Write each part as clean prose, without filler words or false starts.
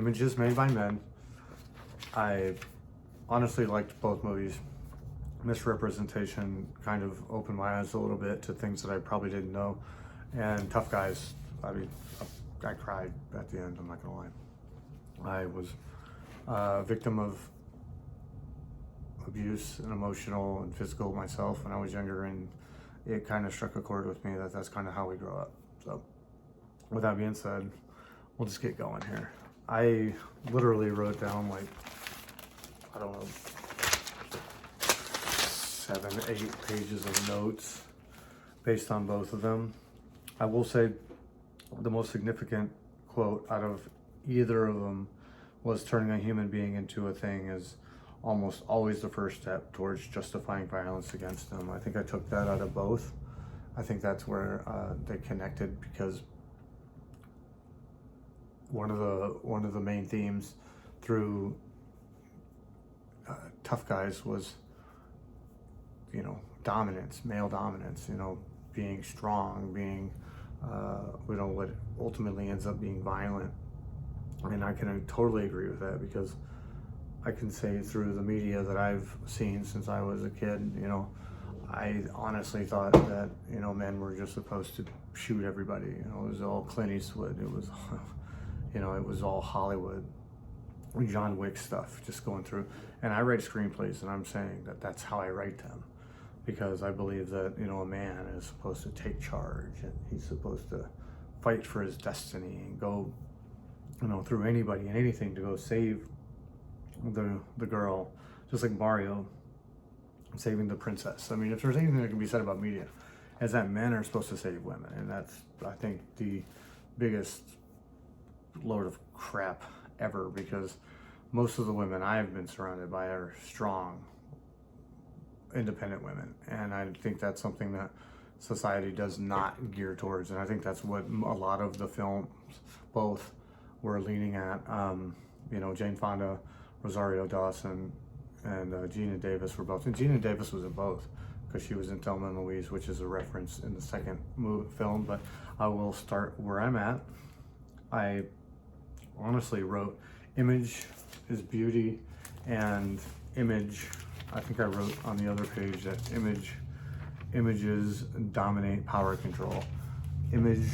Images Made by Men. I honestly liked both movies. Misrepresentation kind of opened my eyes a little bit to things that I probably didn't know. And Tough Guys, I mean, I cried at the end, I'm not gonna lie. I was a victim of abuse and emotional and physical myself when I was younger, and it kind of struck a chord with me that that's kind of how we grow up. So with that being said, we'll just get going here. I literally wrote down like, I don't know, 7, 8 pages of notes based on both of them. I will say the most significant quote out of either of them was turning a human being into a thing is almost always the first step towards justifying violence against them. I think I took that out of both. I think that's where they connected, because one of the main themes through Tough Guys was, dominance, male dominance, being strong, being, what ultimately ends up being violent. And I can totally agree with that, because I can say through the media that I've seen since I was a kid, I honestly thought that, men were just supposed to shoot everybody. It was all Clint Eastwood. It was, it was all Hollywood, John Wick stuff just going through. And I write screenplays, and I'm saying that that's how I write them, because I believe that, a man is supposed to take charge, and he's supposed to fight for his destiny and go, through anybody and anything to go save the girl, just like Mario saving the princess. I mean, if there's anything that can be said about media, is that men are supposed to save women, and that's, I think, the biggest load of crap ever, because most of the women I've been surrounded by are strong, independent women, and I think that's something that society does not gear towards, and I think that's what a lot of the films both were leaning at. Jane Fonda, Rosario Dawson, and Geena Davis were both, and Geena Davis was in both, because she was in Thelma and Louise, which is a reference in the second film. But I will start where I'm at. I honestly wrote image is beauty, and image, I think I wrote on the other page that images dominate power control. Image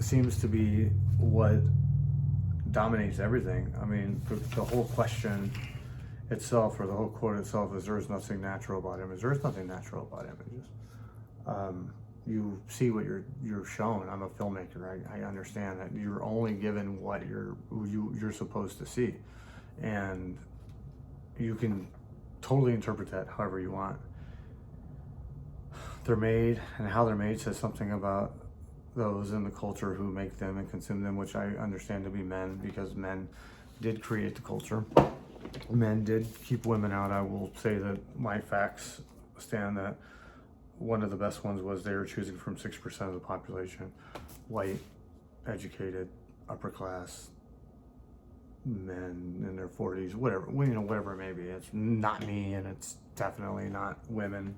seems to be what dominates everything. I mean, the whole question itself, or the whole quote itself, is there's nothing natural about images. There's nothing natural about images. You see what you're shown. I'm a filmmaker. I understand that you're only given what you're supposed to see, and you can totally interpret that however you want. They're made, and how they're made says something about those in the culture who make them and consume them, which I understand to be men, because men did create the culture. Men did keep women out. I will say that my facts stand that one of the best ones was they were choosing from 6% of the population, white, educated, upper class men in their 40s, whatever, whatever it may be. It's not me, and it's definitely not women.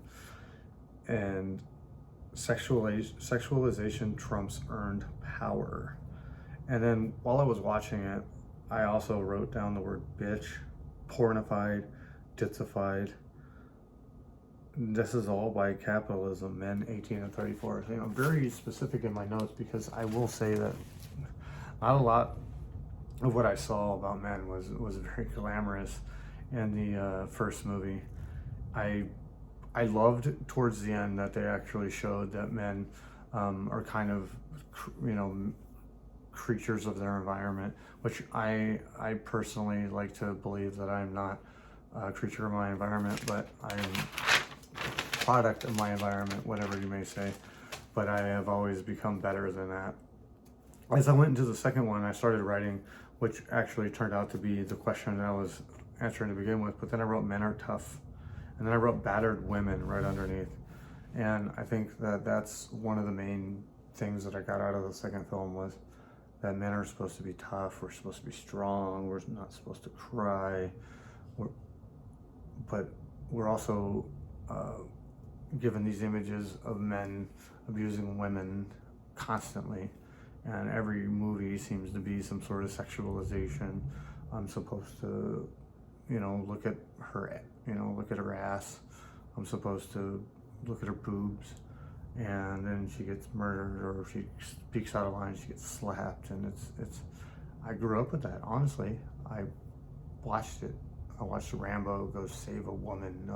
And sexualization trumps earned power. And then while I was watching it, I also wrote down the word bitch, pornified, ditzified. This is all by capitalism, men 18 and 34. I'm very specific in my notes, because I will say that not a lot of what I saw about men was very glamorous in the first movie. I loved towards the end that they actually showed that men are kind of, creatures of their environment, which I personally like to believe that I'm not a creature of my environment, but I am a product of my environment, whatever you may say. But I have always become better than that. As I went into the second one, I started writing, which actually turned out to be the question that I was answering to begin with, but then I wrote men are tough. And then I wrote battered women right underneath. And I think that that's one of the main things that I got out of the second film, was that men are supposed to be tough, we're supposed to be strong, we're not supposed to cry, but we're also given these images of men abusing women constantly, and every movie seems to be some sort of sexualization. I'm supposed to, look at her, look at her ass. I'm supposed to look at her boobs, and then she gets murdered, or if she speaks out of line, she gets slapped, and it's. I grew up with that. Honestly, I watched it. I watched Rambo go save a woman,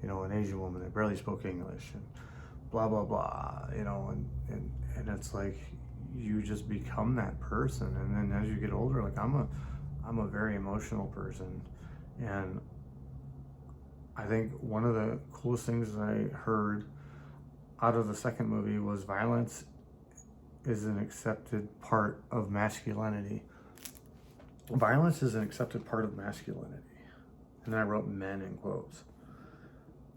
an Asian woman that barely spoke English, and blah blah blah, and it's like you just become that person, and then as you get older, like I'm a very emotional person, and I think one of the coolest things that I heard out of the second movie was violence is an accepted part of masculinity. Violence is an accepted part of masculinity. And then I wrote men in quotes.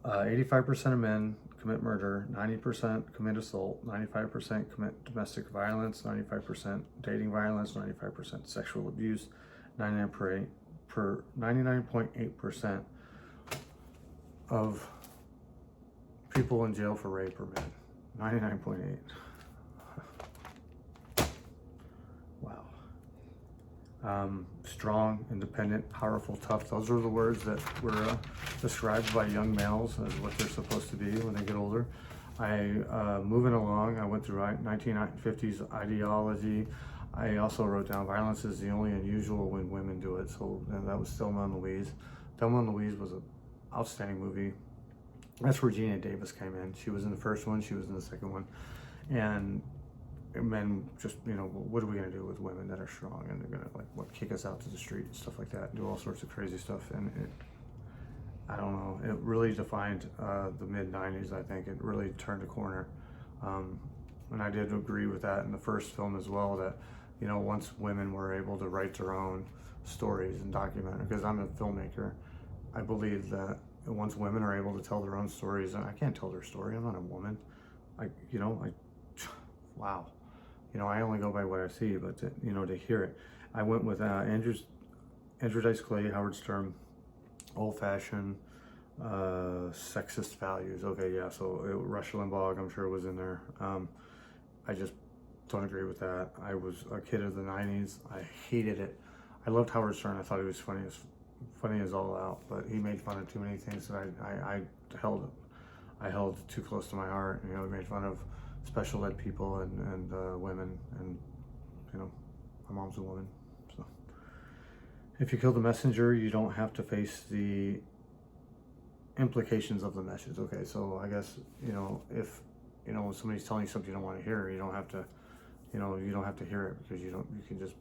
85% of men commit murder, 90% commit assault, 95% commit domestic violence, 95% dating violence, 95% sexual abuse, 99.8% of people in jail for rape are men. 99.8. Wow. Strong, independent, powerful, tough. Those are the words that were described by young males as what they're supposed to be when they get older. Moving along, I went through 1950s ideology. I also wrote down violence is the only unusual when women do it. So and that was Thelma and Louise. Thelma and Louise was an outstanding movie. That's where Gina Davis came in. She was in the first one, she was in the second one. And men just, what are we going to do with women that are strong, and they're going to kick us out to the street and stuff like that, and do all sorts of crazy stuff. And I don't know, it really defined the mid 90s. I think it really turned a corner. And I did agree with that in the first film as well, that, once women were able to write their own stories and document it, because I'm a filmmaker, I believe that once women are able to tell their own stories, and I can't tell their story, I'm not a woman. Wow. I only go by what I see, but to hear it. I went with Andrew Dice Clay, Howard Stern, old-fashioned, sexist values. Okay, yeah, so Rush Limbaugh, I'm sure, was in there. I just don't agree with that. I was a kid of the 90s. I hated it. I loved Howard Stern. I thought he was funny as all out, but he made fun of too many things that I held too close to my heart. He made fun of special ed people and women, and my mom's a woman. So if you kill the messenger, you don't have to face the implications of the message. Okay, so I guess if when somebody's telling you something you don't want to hear, you don't have to you don't have to hear it, because you can just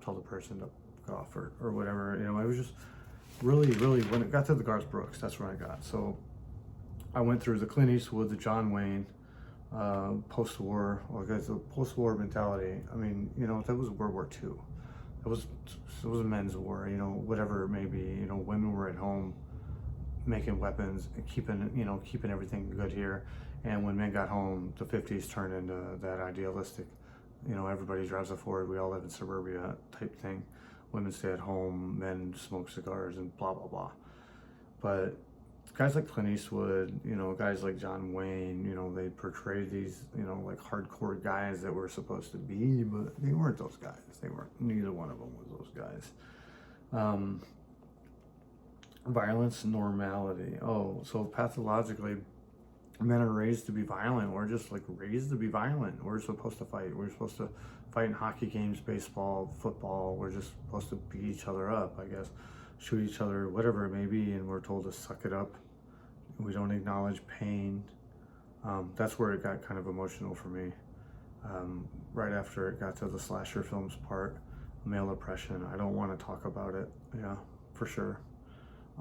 tell the person to fuck off or whatever. It was just really when it got to the Garth Brooks, that's where I got. So I went through the Clint Eastwood, the John Wayne, post-war, the post-war mentality. I mean, that was World War II. It was a men's war, whatever it may be. Women were at home making weapons and keeping everything good here. And when men got home, the 50s turned into that idealistic, everybody drives a Ford, we all live in suburbia type thing. Women stay at home, men smoke cigars, and blah, blah, blah. But guys like Clint Eastwood, guys like John Wayne, they portrayed these, hardcore guys that were supposed to be, but they weren't those guys. Neither one of them was those guys. Violence, normality. Oh, so pathologically, men are raised to be violent. We're just raised to be violent. We're supposed to fight. We're supposed to fight in hockey games, baseball, football. We're just supposed to beat each other up, I guess. Shoot each other, whatever it may be, and we're told to suck it up. We don't acknowledge pain. That's where it got kind of emotional for me. Right after it got to the slasher films part, male oppression. I don't want to talk about it. Yeah, for sure.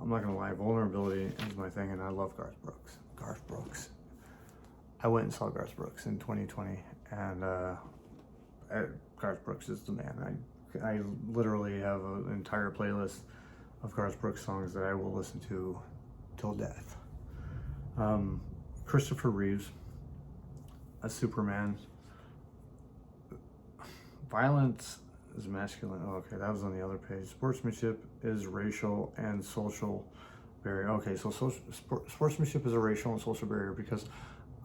I'm not gonna lie, vulnerability is my thing, and I love Garth Brooks. Garth Brooks. I went and saw Garth Brooks in 2020, and Garth Brooks is the man. I literally have an entire playlist of Garth Brooks songs that I will listen to till death. Christopher Reeves as Superman. Violence is masculine. Oh, okay, that was on the other page. Sportsmanship is racial and social barrier. Okay, so sportsmanship is a racial and social barrier, because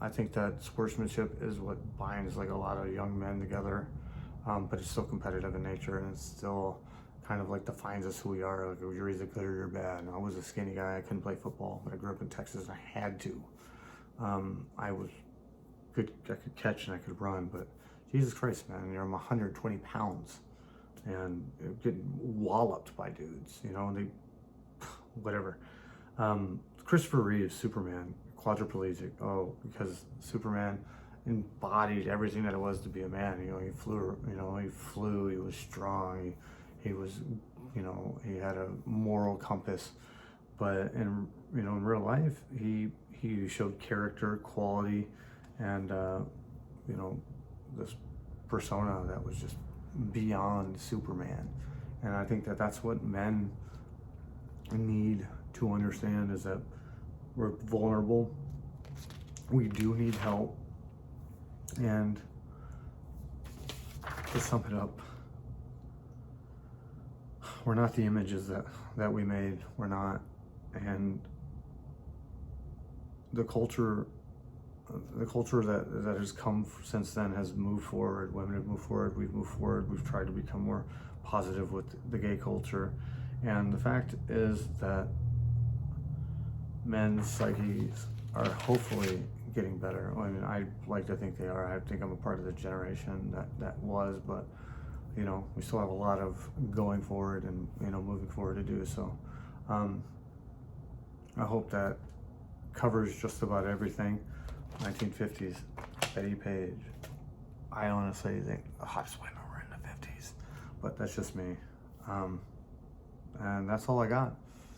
I think that sportsmanship is what binds a lot of young men together. but it's still competitive in nature, and it's still kind of like defines us who we are. Like, you're either good or you're bad. And I was a skinny guy. I couldn't play football, but I grew up in Texas and I had to. I was good. I could catch and I could run, but Jesus Christ, man, I'm 120 pounds and getting walloped by dudes, and they, whatever. Christopher Reeves, Superman, quadriplegic. Oh, because Superman embodied everything that it was to be a man. He flew. He was strong. He was, he had a moral compass. But in real life, he showed character, quality, and this persona that was just beyond Superman. And I think that that's what men need to understand, is that we're vulnerable. We do need help. And to sum it up, we're not the images that we made. We're not. And the culture that has come since then has moved forward. Women have moved forward. We've moved forward. We've tried to become more positive with the gay culture. And the fact is that men's psyches are hopefully getting better. I mean, I like to think they are. I think I'm a part of the generation that was, but we still have a lot of going forward and moving forward to do. So I hope that covers just about everything. 1950s, Betty Page. I honestly think the hottest women were in the 50s, but that's just me. And that's all I got.